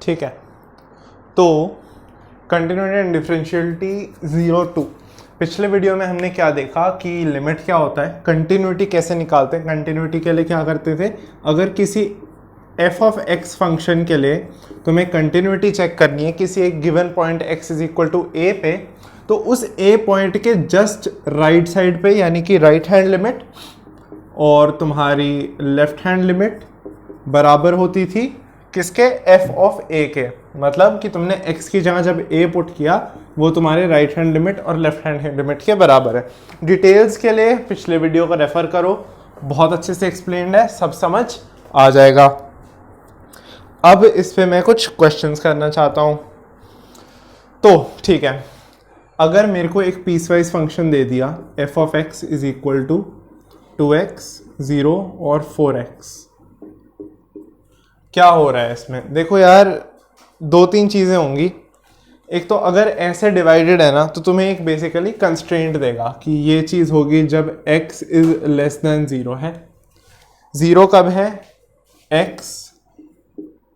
ठीक है, तो कंटिन्यूटी एंड डिफरेंशियलिटी 0 to, पिछले वीडियो में हमने क्या देखा कि लिमिट क्या होता है, कंटिन्यूटी कैसे निकालते हैं। कंटिन्यूटी के लिए क्या करते थे, अगर किसी f ऑफ x फंक्शन के लिए तुम्हें कंटिन्यूटी चेक करनी है किसी एक given point x is equal to a पे, तो उस a पॉइंट के जस्ट राइट साइड पे यानी कि राइट हैंड लिमिट और तुम्हारी लेफ्ट हैंड लिमिट बराबर होती थी किसके, f ऑफ a के। मतलब कि तुमने x की जगह जब a पुट किया वो तुम्हारे राइट हैंड लिमिट और लेफ्ट हैंड लिमिट के बराबर है। डिटेल्स के लिए पिछले वीडियो को रेफर करो, बहुत अच्छे से एक्सप्लेन्ड है, सब समझ आ जाएगा। अब इस पे मैं कुछ क्वेश्चंस करना चाहता हूं। तो ठीक है, अगर मेरे को एक पीसवाइज फंक्शन दे दिया f of x is equal to 2x 0 और 4x, क्या हो रहा है इसमें। देखो यार, दो तीन चीज़ें होंगी। एक तो अगर ऐसे डिवाइडेड है ना तो तुम्हें एक बेसिकली कंस्ट्रेंट देगा कि ये चीज़ होगी जब x इज लेस देन 0 है। 0 कब है, x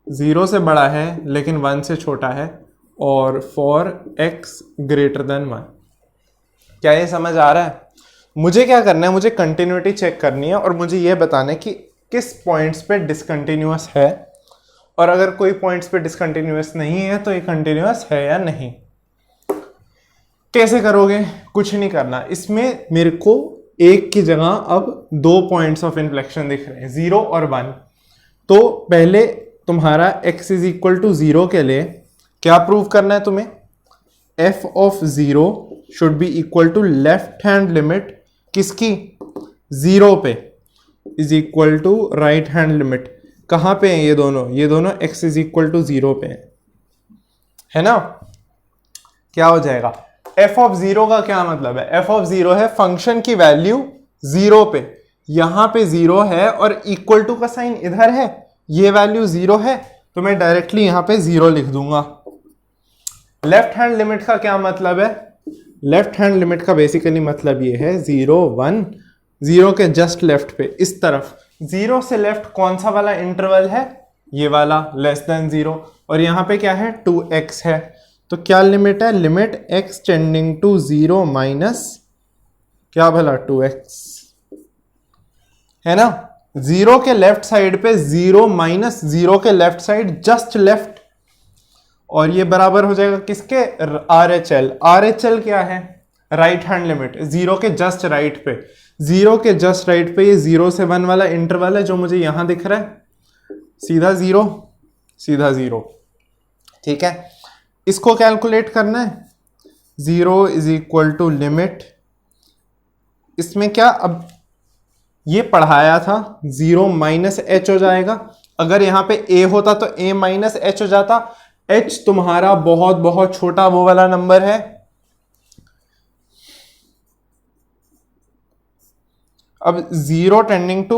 0 से बड़ा है लेकिन 1 से छोटा है, और फॉर x ग्रेटर देन 1। क्या ये समझ आ रहा है। मुझे क्या करना है, मुझे कंटिन्यूटी चेक करनी है और मुझे ये बताना है कि किस पॉइंट्स पे डिसकंटिन्यूअस है, और अगर कोई पॉइंट्स पे डिसकंटिन्यूअस नहीं है तो ये कंटिन्यूअस है या नहीं। कैसे करोगे, कुछ नहीं करना। इसमें मेरे को एक की जगह अब दो पॉइंट्स ऑफ इन्फ्लेक्शन दिख रहे हैं, 0 और 1। तो पहले तुम्हारा x इज इक्वल टू 0 के लिए क्या प्रूव करना है तुम्हें, f of 0 should be equal to left hand limit किसकी, 0 पे is equal to right hand limit. कहां पे हैं ये दोनों x इज इक्वल टू 0 पे है ना। क्या हो जाएगा, f ऑफ 0 का क्या मतलब है, f ऑफ 0 है फंक्शन की वैल्यू 0 पे, यहां पे 0 है और इक्वल टू का साइन इधर है, ये वैल्यू 0 है तो मैं डायरेक्टली यहां पे 0 लिख दूंगा। लेफ्ट हैंड लिमिट का क्या मतलब है, लेफ्ट हैंड लिमिट का बेसिकली मतलब ये है 0 1, 0 के जस्ट लेफ्ट पे इस तरफ, 0 से लेफ्ट कौन सा वाला इंटरवल है, ये वाला लेस देन 0, और यहाँ पे क्या है 2x है। तो क्या लिमिट है, limit x tending to 0 minus क्या भला 2x है ना। 0 के लेफ्ट साइड पे 0 माइनस 0 के लेफ्ट साइड जस्ट लेफ्ट, और ये बराबर हो जाएगा किसके, RHL। RHL क्या है, राइट हैंड लिमिट, 0 के जस्ट राइट पे, 0 के जस्ट राइट पे ये 0 से 1 वाला इंटरवल है जो मुझे यहां दिख रहा है, सीधा 0 सीधा 0। ठीक है, इसको कैलकुलेट करना है, 0 इज इक्वल टू लिमिट, इसमें क्या अब ये पढ़ाया था 0 माइनस h हो जाएगा। अगर यहां पे a होता तो a माइनस h हो जाता। h तुम्हारा बहुत बहुत छोटा वो वाला नंबर है, अब 0 tending to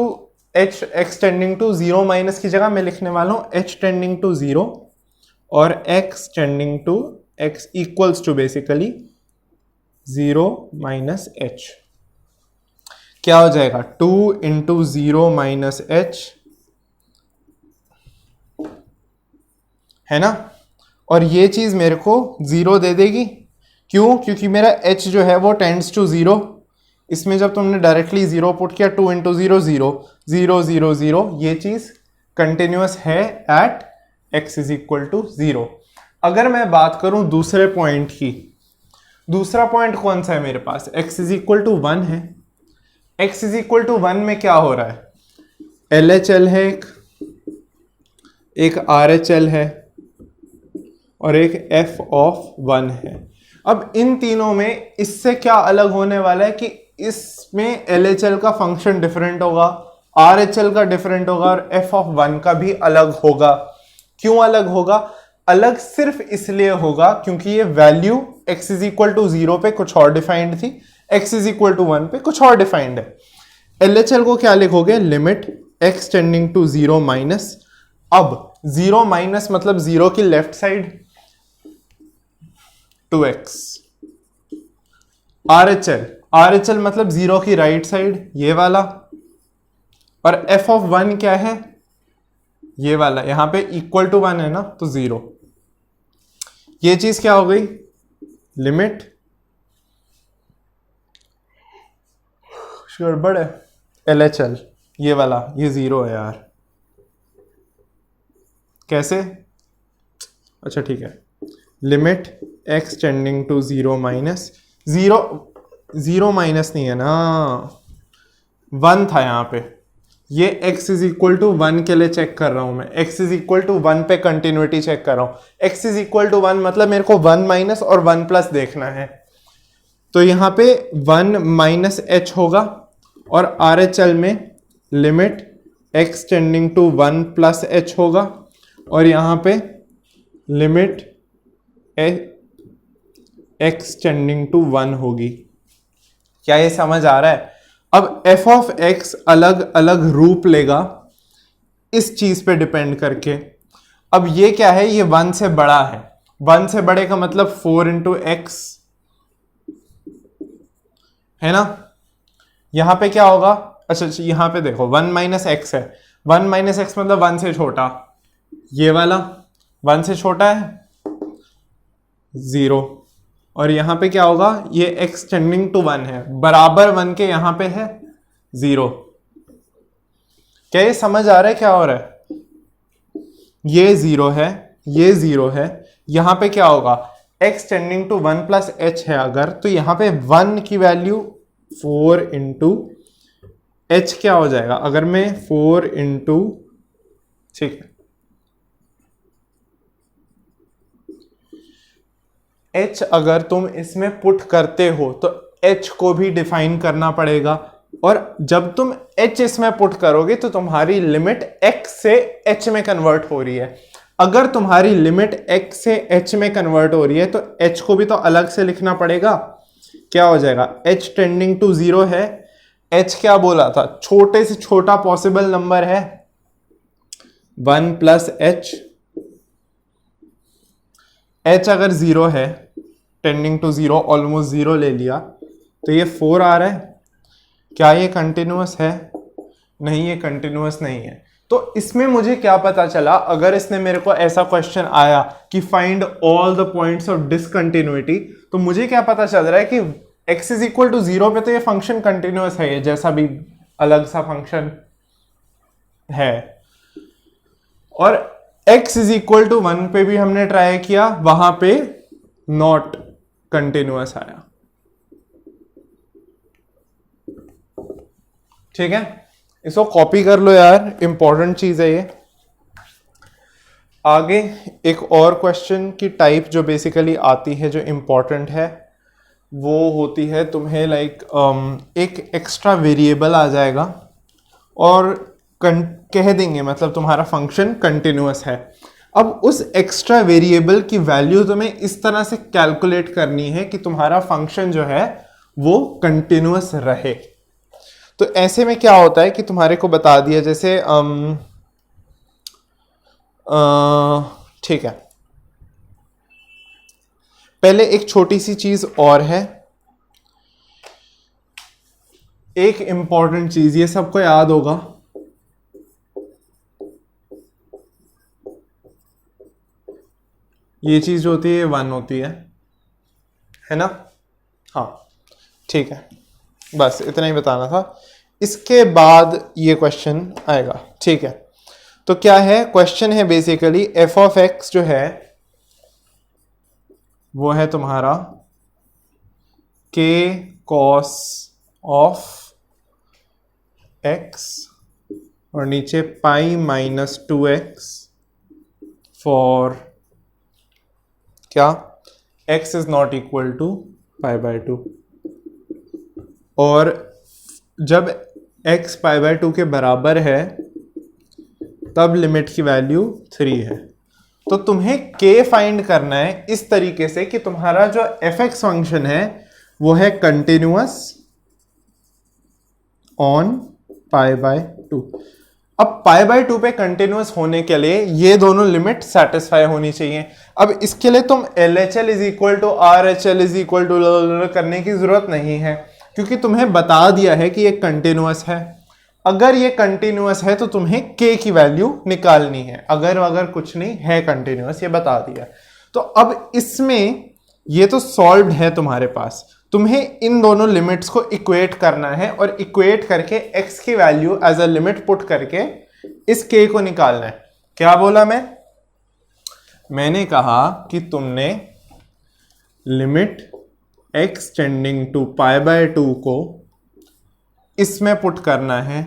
h, x tending to 0 minus की जगह मैं लिखने वाला हूं h टेंडिंग टू 0 और x tending to x equals to basically 0 minus h। क्या हो जाएगा, 2 इंटू 0 माइनस h है ना, और ये चीज मेरे को 0 दे देगी। क्यों, क्योंकि मेरा h जो है वो टेंड्स टू 0। इसमें जब तुमने डायरेक्टली 0 पुट किया, 2 इंटू 0 0 0 0 0, ये चीज कंटिन्यूअस है at x is equal to 0। अगर मैं बात करूं दूसरे पॉइंट की, दूसरा पॉइंट कौन सा है मेरे पास, x इज इक्वल टू 1 है। x इज इक्वल टू 1 में क्या हो रहा है, LHL है, एक RHL है और एक f ऑफ 1 है। अब इन तीनों में इससे क्या अलग होने वाला है कि इसमें LHL का फंक्शन डिफरेंट होगा, RHL का डिफरेंट होगा और f ऑफ 1 का भी अलग होगा। क्यों अलग होगा, अलग सिर्फ इसलिए होगा क्योंकि ये value x is equal to 0 पे कुछ और डिफाइंड थी, x इज इक्वल टू 1 पे कुछ और डिफाइंड है। LHL को क्या लिखोगे, limit x tending to 0 minus, अब 0 माइनस मतलब 0 की लेफ्ट साइड 2x। RHL मतलब 0 की राइट साइड ये वाला, और f ऑफ 1 क्या है, ये वाला यहाँ पे इक्वल टू 1 है ना, तो 0। ये चीज क्या हो गई, लिमिट, गड़बड़ है, LHL ये वाला, ये 0 है यार, कैसे, अच्छा ठीक है, limit x tending to 0 minus 0 minus नहीं है ना, 1 था यहाँ पे, ये x इज इक्वल टू 1 के लिए चेक कर रहा हूं मैं, x इज इक्वल टू 1 पे कंटिन्यूटी चेक कर रहा हूं, x इज इक्वल टू 1 मतलब मेरे को 1 माइनस और 1 प्लस देखना है, तो यहाँ पे 1 माइनस h होगा और RHL में limit x tending to 1 plus h होगा और यहाँ पे लिमिट x टेंडिंग टू 1 होगी। क्या ये समझ आ रहा है? अब f ऑफ x अलग अलग रूप लेगा इस चीज पे डिपेंड करके। अब ये क्या है, ये 1 से बड़ा है, 1 से बड़े का मतलब 4 इंटू एक्स है ना। यहां पे क्या होगा, अच्छा यहां पे देखो 1 माइनस एक्स है, 1 माइनस एक्स मतलब 1 से छोटा, ये वाला 1 से छोटा है 0, और यहां पे क्या होगा, ये x टेंडिंग टू 1 है, बराबर 1 के यहां पे है 0। क्या ये समझ आ रहा है क्या हो रहा है? ये 0 है, ये 0 है, यहां पे क्या होगा, x tending to 1 plus h है अगर, तो यहां पे 1 की वैल्यू 4 इंटू h क्या हो जाएगा, अगर मैं 4 इंटू, ठीक है, h अगर तुम इसमें पुट करते हो तो h को भी डिफाइन करना पड़ेगा, और जब तुम h इसमें पुट करोगे तो तुम्हारी लिमिट x से h में कन्वर्ट हो रही है। अगर तुम्हारी लिमिट x से h में कन्वर्ट हो रही है तो h को भी तो अलग से लिखना पड़ेगा। क्या हो जाएगा, h टेंडिंग टू 0 है, h क्या बोला था, छोटे से छोटा पॉसिबल नंबर है 1 प्लस h, h अगर 0 है, टेंडिंग टू 0, ऑलमोस्ट 0 ले लिया, तो ये 4 आ रहा है। क्या ये कंटिन्यूअस है? नहीं, ये कंटिन्यूअस नहीं है। तो इसमें मुझे क्या पता चला, अगर इसने मेरे को ऐसा क्वेश्चन आया कि find all the points of discontinuity, तो मुझे क्या पता चल रहा है कि x इज इक्वल टू 0 पे तो ये फंक्शन कंटिन्यूअस है, ये जैसा भी अलग सा फंक्शन है, और x इज इक्वल टू 1 पे भी हमने ट्राई किया, वहां पे नॉट कंटिन्यूअस आया। ठीक है, इसको कॉपी कर लो यार, इंपॉर्टेंट चीज है ये। आगे एक और क्वेश्चन की टाइप जो बेसिकली आती है, जो इंपॉर्टेंट है, वो होती है तुम्हें लाइक एक एक्स्ट्रा वेरिएबल आ जाएगा और कह देंगे मतलब तुम्हारा फंक्शन कंटिन्यूअस है। अब उस एक्स्ट्रा वेरिएबल की वैल्यू तुम्हें इस तरह से कैलकुलेट करनी है कि तुम्हारा फंक्शन जो है वो कंटिन्यूअस रहे। तो ऐसे में क्या होता है कि तुम्हारे को बता दिया, जैसे ठीक है, पहले एक छोटी सी चीज और है, एक इंपॉर्टेंट चीज, ये सबको याद होगा, ये चीज जो होती है 1 होती है ना। हाँ ठीक है, बस इतना ही बताना था, इसके बाद ये क्वेश्चन आएगा। ठीक है, तो क्या है क्वेश्चन है, बेसिकली f ऑफ x जो है वो है तुम्हारा k cos ऑफ x और नीचे पाई माइनस 2x फॉर क्या, x is not equal to pi by 2, और जब x पाई बाय 2 के बराबर है तब लिमिट की वैल्यू 3 है। तो तुम्हें k फाइंड करना है इस तरीके से कि तुम्हारा जो f(x) फंक्शन है वो है कंटिन्यूअस ऑन पाई बाय 2। अब पाई बाय 2 पे कंटिन्यूअस होने के लिए ये दोनों लिमिट सेटिस्फाई होनी चाहिए। अब इसके लिए तुम LHL is equal to RHL is equal to करने की जरूरत नहीं है, क्योंकि तुम्हें बता दिया है कि ये कंटिन्यूअस है। अगर ये कंटिन्यूअस है तो तुम्हें k की वैल्यू निकालनी है, अगर कुछ नहीं है कंटिन्यूअस, ये बता दिया। तो अब इसमें ये तो सॉल्व्ड है तुम्हारे पास, तुम्हें इन दोनों लिमिट्स को इक्वेट करना है और इक्वेट करके x की value as a limit put करके इस k को निकालना है। क्या बोला मैंने कहा कि तुमने लिमिट x टेंडिंग टू π/2 को इसमें पुट करना है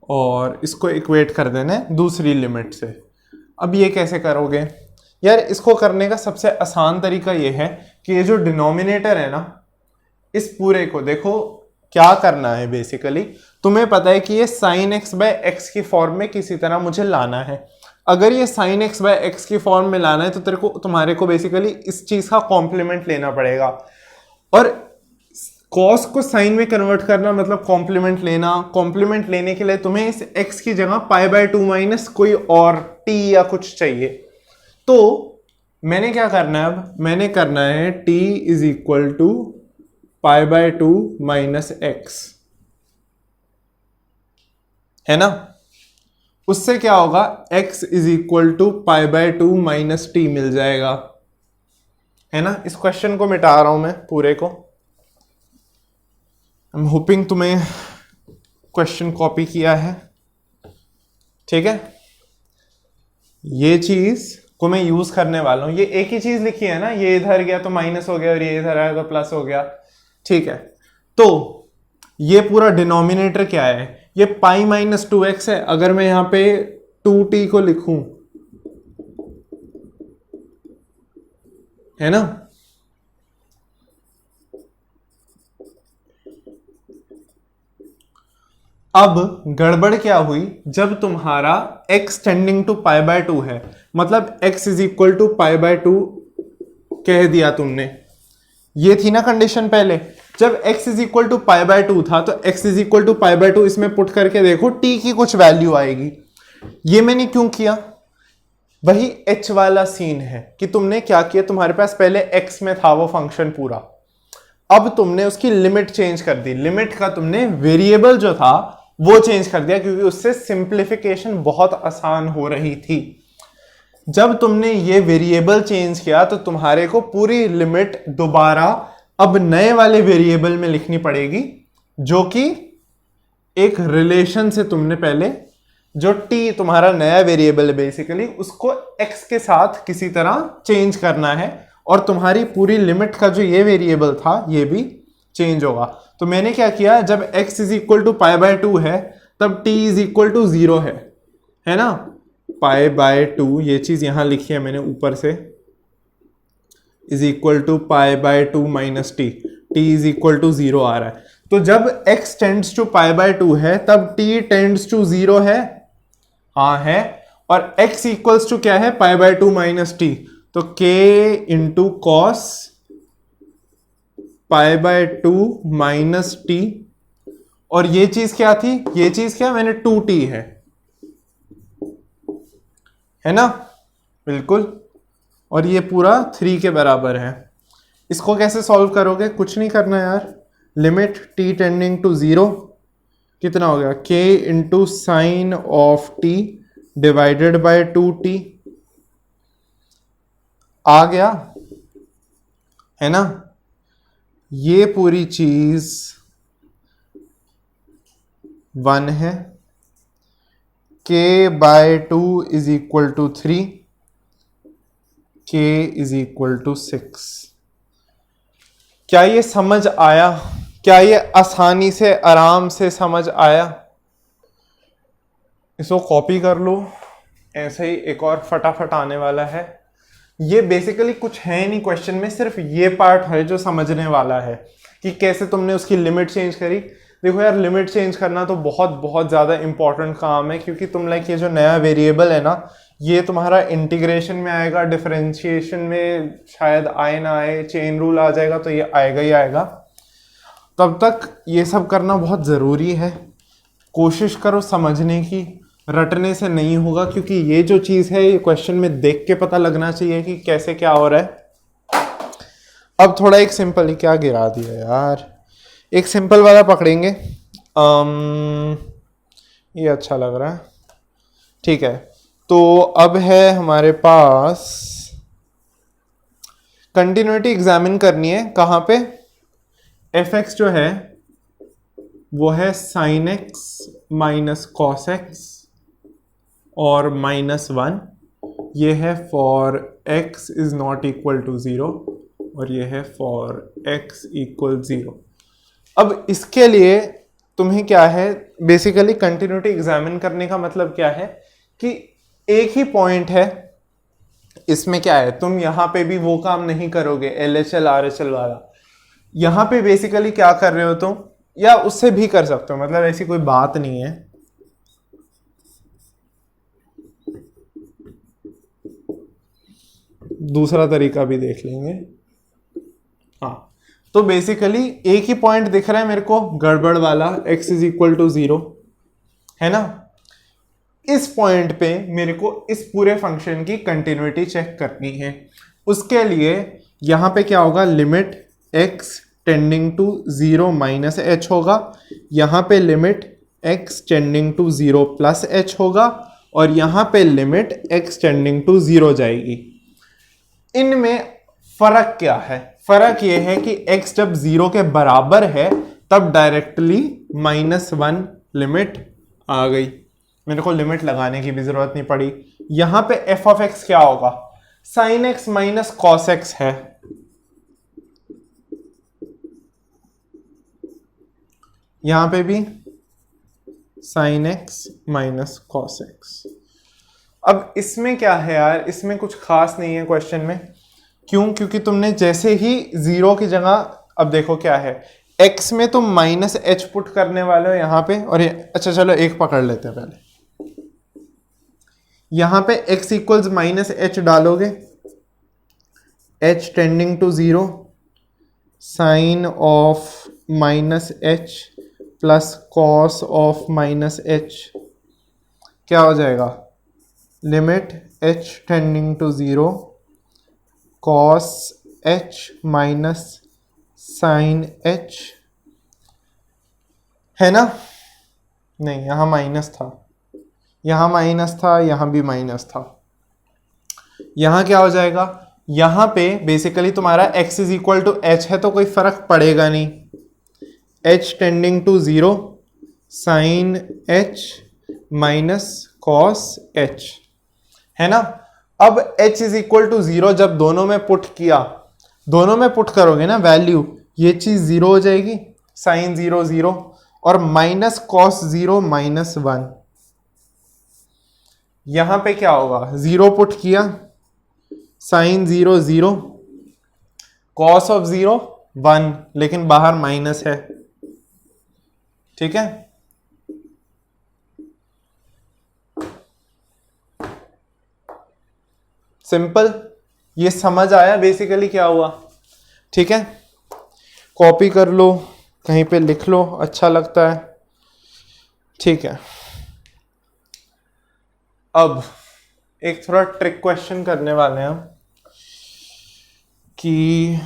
और इसको इक्वेट कर देना है दूसरी लिमिट से। अब ये कैसे करोगे यार? इसको करने का सबसे आसान तरीका ये है कि ये जो डिनोमिनेटर है ना, इस पूरे को देखो क्या करना है। बेसिकली तुम्हें पता है कि ये sin x/x की फॉर्म में किसी तरह मुझे लाना है। अगर ये sin x/x की फॉर्म में लाना है तो तुम्हारे को बेसिकली इस चीज का कॉम्प्लीमेंट लेना पड़ेगा, और cos को sin में कन्वर्ट करना मतलब कॉम्प्लीमेंट लेना। कॉम्प्लीमेंट लेने के लिए तुम्हें इस x की जगह π/2 माइनस कोई और t या कुछ चाहिए। तो मैंने क्या करना है? अब मैंने करना है t is equal to π/2 minus x, है ना? उससे क्या होगा? x is equal to π/2 minus t मिल जाएगा, है ना? इस क्वेश्चन को मिटा रहा हूं मैं पूरे को। आई एम होपिंग तुम्हें क्वेश्चन कॉपी किया है, ठीक है? ये चीज को मैं यूज करने वाला हूं। ये एक ही चीज लिखी है ना, ये इधर गया तो माइनस हो गया और ये इधर आया तो प्लस हो गया, ठीक है? तो ये पूरा डिनोमिनेटर क्या है? ये π-2x है। अगर मैं यहां पे 2t को लिखूं, है ना, अब गड़बड़ क्या हुई? जब तुम्हारा x टेंडिंग टू π/2 है, मतलब x इज इक्वल टू π/2 कह दिया तुमने, ये थी ना कंडीशन पहले। जब x इज इक्वल टू π/2 था तो x इज इक्वल टू π/2 इसमें पुट करके देखो t की कुछ वैल्यू आएगी। ये मैंने क्यों किया? वही h वाला सीन है कि तुमने क्या किया, तुम्हारे पास पहले x में था वो फंक्शन पूरा, अब तुमने उसकी लिमिट चेंज कर दी। लिमिट का तुमने वेरिएबल जो था वो चेंज कर दिया, क्योंकि उससे सिंप्लीफिकेशन बहुत आसान हो रही थी। जब तुमने ये वेरिएबल चेंज किया तो तुम्हारे को पूरी लिमिट दोबारा अब नए वाले वेरिएबल में लिखनी पड़ेगी, जो कि एक रिलेशन से तुमने पहले, जो t तुम्हारा नया वेरिएबल है बेसिकली, उसको x के साथ किसी तरह चेंज करना है, और तुम्हारी पूरी लिमिट का जो ये वेरिएबल था ये भी चेंज होगा। तो मैंने क्या किया, जब x इज इक्वल टू π/2 है तब t इज इक्वल टू 0 है ना? π/2 ये चीज यहां लिखी है मैंने ऊपर से, is equal to π/2 minus t is equal to 0 आ रहा है। तो जब x टेंड्स टू π/2 है तब t टेंड्स टू 0 है, हाँ है, और x इक्वल्स टू क्या है? π/2 माइनस t, तो k into cos π/2 minus t, और ये चीज क्या थी? ये चीज क्या? मैंने 2t है ना? बिल्कुल। और ये पूरा 3 के बराबर है। इसको कैसे सॉल्व करोगे? कुछ नहीं करना यार, लिमिट t टेंडिंग टू 0 कितना हो गया? k into sine of t divided by 2t आ गया, है ना? ये पूरी चीज 1 है, k/2 is equal to 3, k is equal to 6। क्या ये समझ आया? क्या ये आसानी से आराम से समझ आया? इसको कॉपी कर लो, ऐसे ही एक और फटाफट आने वाला है। ये बेसिकली कुछ है नहीं क्वेश्चन में, सिर्फ ये पार्ट है जो समझने वाला है कि कैसे तुमने उसकी लिमिट चेंज करी। देखो यार, लिमिट चेंज करना तो बहुत बहुत ज़्यादा इंपॉर्टेंट काम है, क्योंकि तुम लाइक ये जो नया वेरिएबल है ना, ये तुम्हारा इंटीग्रेशन में आएगा, डिफरेंशिएशन में शायद आए ना आए, चेन रूल आ जाएगा तो ये आएगा ही आएगा। तब तक ये सब करना बहुत ज़रूरी है। कोशिश करो समझने की, रटने से नहीं होगा, क्योंकि ये जो चीज़ है ये क्वेश्चन में देख के पता लगना चाहिए कि कैसे क्या हो रहा है। अब थोड़ा एक सिंपल, क्या गिरा दिया यार, एक सिंपल वाला पकड़ेंगे। ये अच्छा लग रहा है, ठीक है। तो अब है हमारे पास कंटिन्यूटी एग्जामिन करनी है, कहाँ पे? एफ एक्स जो है वो है sine x minus cos x और -1, ये है for x is not equal to 0 और ये है फॉर x इक्वल 0। अब इसके लिए तुम्हें क्या है, बेसिकली कंटिन्यूटी एग्जामिन करने का मतलब क्या है कि एक ही पॉइंट है, इसमें क्या है, तुम यहां पे भी वो काम नहीं करोगे LHL RHL वाला, यहां पे बेसिकली क्या कर रहे हो तुम, या उससे भी कर सकते हो, मतलब ऐसी कोई बात नहीं है। दूसरा तरीका भी देख लेंगे। हाँ, तो बेसिकली एक ही पॉइंट दिख रहा है मेरे को गड़बड़ वाला, x इज इक्वल टू 0, है ना। इस पॉइंट पे मेरे को इस पूरे फंक्शन की कंटिन्यूटी चेक करनी है। उसके लिए यहां पे क्या होगा, limit x tending to 0 minus h होगा, यहां पे limit x tending to 0 plus h होगा, और यहां पे लिमिट x टेंडिंग टू 0 जाएगी। इनमें फर्क क्या है? फर्क यह है कि x जब 0 के बराबर है तब डायरेक्टली -1 लिमिट आ गई, मेरे को लिमिट लगाने की भी जरूरत नहीं पड़ी। यहां पे f ऑफ x क्या होगा, sin x minus cos x है, यहां पे भी sin x minus cos x। अब इसमें क्या है यार, इसमें कुछ खास नहीं है क्वेश्चन में, क्यों? क्योंकि तुमने जैसे ही 0 की जगह, अब देखो क्या है, x में तुम -h पुट करने वाले हो यहां पे, और अच्छा चलो एक पकड़ लेते हैं पहले, यहां पे x इक्वल्स -h डालोगे, h tending to 0 sine of -h plus cos of -h क्या हो जाएगा, limit h tending to 0 cos h minus sine h, है ना। नहीं, यहां माइनस था, यहां माइनस था, यहां भी माइनस था, यहां क्या हो जाएगा, यहां पे बेसिकली तुम्हारा x is equal to h है तो कोई फर्क पड़ेगा नहीं, h tending to 0 sine h minus cos h, है ना। अब h इज इक्वल टू 0 जब दोनों में पुट किया, दोनों में पुट करोगे ना वैल्यू, ये चीज 0 हो जाएगी, साइन 0 0, और माइनस कॉस 0 -1, यहां पे क्या होगा, 0 पुट किया, साइन 0 0, कॉस ऑफ 0 1, लेकिन बाहर माइनस है, ठीक है। सिंपल, ये समझ आया बेसिकली क्या हुआ, ठीक है। कॉपी कर लो, कहीं पे लिख लो, अच्छा लगता है, ठीक है। अब एक थोड़ा ट्रिक क्वेश्चन करने वाले हैं हम, कि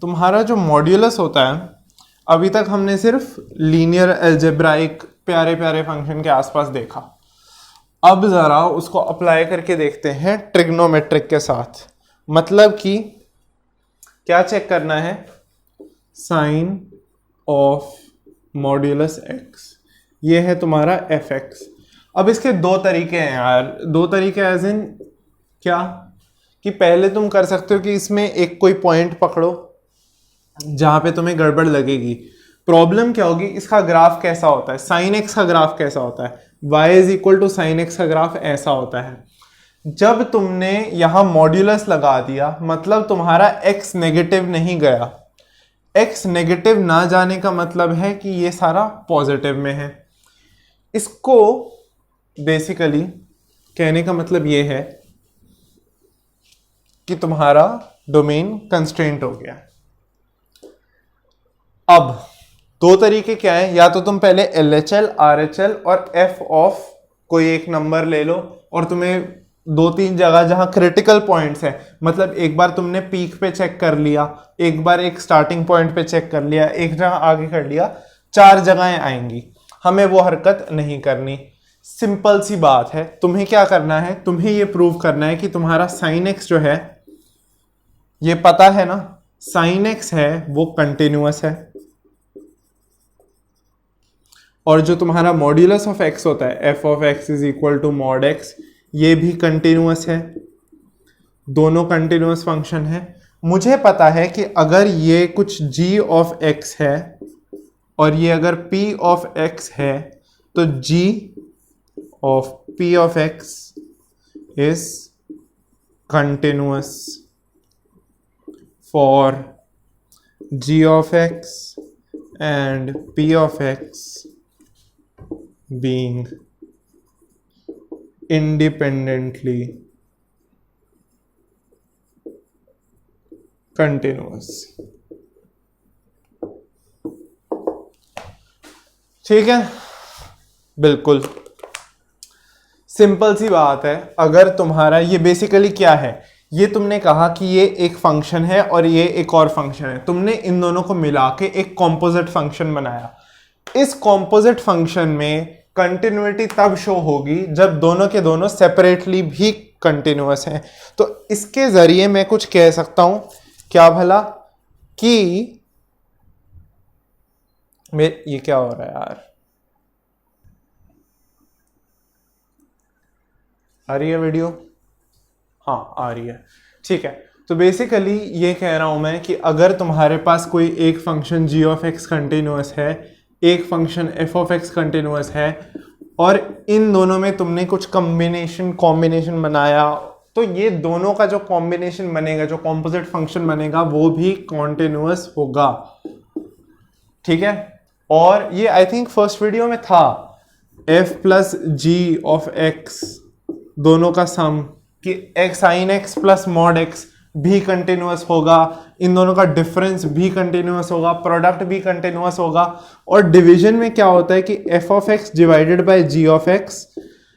तुम्हारा जो मॉड्यूलस होता है, अभी तक हमने सिर्फ लीनियर अलजेब्राइक प्यारे प्यारे फंक्शन के आसपास देखा, अब जरा उसको अप्लाई करके देखते हैं ट्रिग्नोमेट्रिक के साथ। मतलब कि क्या चेक करना है, साइन ऑफ मॉड्यूलस x, ये है तुम्हारा एफ एक्स। अब इसके दो तरीके हैं यार, दो तरीके एज इन क्या, कि पहले तुम कर सकते हो कि इसमें एक कोई पॉइंट पकड़ो जहां पे तुम्हें गड़बड़ लगेगी। प्रॉब्लम क्या होगी, इसका ग्राफ कैसा होता है, साइन एक्स का ग्राफ कैसा होता है, y is equal to sine x का ग्राफ ऐसा होता है। जब तुमने यहां मॉड्यूलस लगा दिया, मतलब तुम्हारा x नेगेटिव नहीं गया, x नेगेटिव ना जाने का मतलब है कि ये सारा पॉजिटिव में है। इसको बेसिकली कहने का मतलब ये है कि तुम्हारा डोमेन कंस्ट्रेंट हो गया। अब दो तरीके क्या है, या तो तुम पहले LHL RHL और f ऑफ कोई एक नंबर ले लो और तुम्हें दो तीन जगह जहां क्रिटिकल पॉइंट्स है, मतलब एक बार तुमने पीक पे चेक कर लिया, एक बार एक स्टार्टिंग पॉइंट पे चेक कर लिया, एक जगह आगे कर लिया, 4 जगहें आएंगी, हमें वो हरकत नहीं करनी। सिंपल सी बात है, तुम्हें क्या करना है, तुम्हें ये प्रूव करना है कि तुम्हारा साइन एक्स जो है, ये पता है ना, साइन एक्स है वो कंटिन्यूअस है, और जो तुम्हारा मॉड्यूलस ऑफ एक्स होता है f of x is equal to mod x, ये भी कंटिन्यूअस है, दोनों कंटिन्यूअस फंक्शन है। मुझे पता है कि अगर ये कुछ g ऑफ x है और ये अगर p ऑफ x है तो g of p of x is continuous for g of x and p of x being independently continuous। ठीक है, बिल्कुल सिंपल सी बात है। अगर तुम्हारा ये बेसिकली क्या है, ये तुमने कहा कि ये एक फंक्शन है और ये एक और फंक्शन है, तुमने इन दोनों को मिला के एक कॉम्पोजिट फंक्शन बनाया। इस कॉम्पोजिट फंक्शन में कंटिन्यूटी तब शो होगी जब दोनों के दोनों सेपरेटली भी कंटिन्यूअस हैं। तो इसके जरिए मैं कुछ कह सकता हूं, क्या भला, कि ये क्या हो रहा है यार, आ रही है वीडियो? हाँ आ रही है, ठीक है। तो बेसिकली ये कह रहा हूं मैं कि अगर तुम्हारे पास कोई एक function g of x continuous है, एक function f of x continuous है, और इन दोनों में तुमने कुछ कॉम्बिनेशन बनाया, तो ये दोनों का जो कॉम्बिनेशन बनेगा, जो कॉम्पोजिट फंक्शन बनेगा, वो भी कॉन्टिन्यूअस होगा। ठीक है, और ये आई थिंक फर्स्ट वीडियो में था, f plus g of x दोनों का सम, कि x sin x plus mod x भी कंटिन्यूअस होगा, इन दोनों का डिफरेंस भी कंटिन्यूअस होगा, प्रोडक्ट भी कंटिन्यूअस होगा। और डिवीजन में क्या होता है कि f of x divided by g of x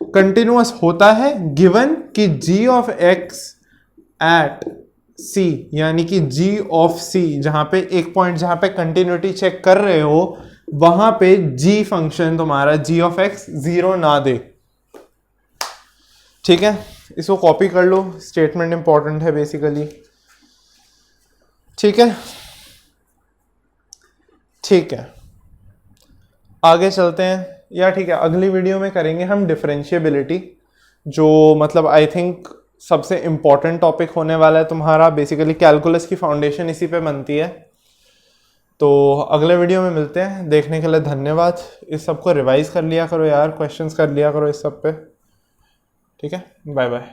continuous होता है, गिवन कि g of x at c, यानी कि g ऑफ c, जहां पे एक पॉइंट जहां पे कंटिन्यूटी चेक कर रहे हो, वहां पे g फंक्शन तुम्हारा g ऑफ x 0 ना दे। ठीक है, इसको कॉपी कर लो, स्टेटमेंट इंपॉर्टेंट है बेसिकली। ठीक है, ठीक है, आगे चलते हैं, या ठीक है अगली वीडियो में करेंगे हम डिफरेंशिएबिलिटी, जो मतलब आई थिंक सबसे इंपॉर्टेंट टॉपिक होने वाला है तुम्हारा। बेसिकली कैलकुलस की फाउंडेशन इसी पे बनती है। तो अगले वीडियो में मिलते हैं, देखने के लिए धन्यवाद। इस सब को रिवाइज कर लिया करो यार, क्वेश्चंस कर लिया करो इस सब पे। ठीक है, बाय बाय।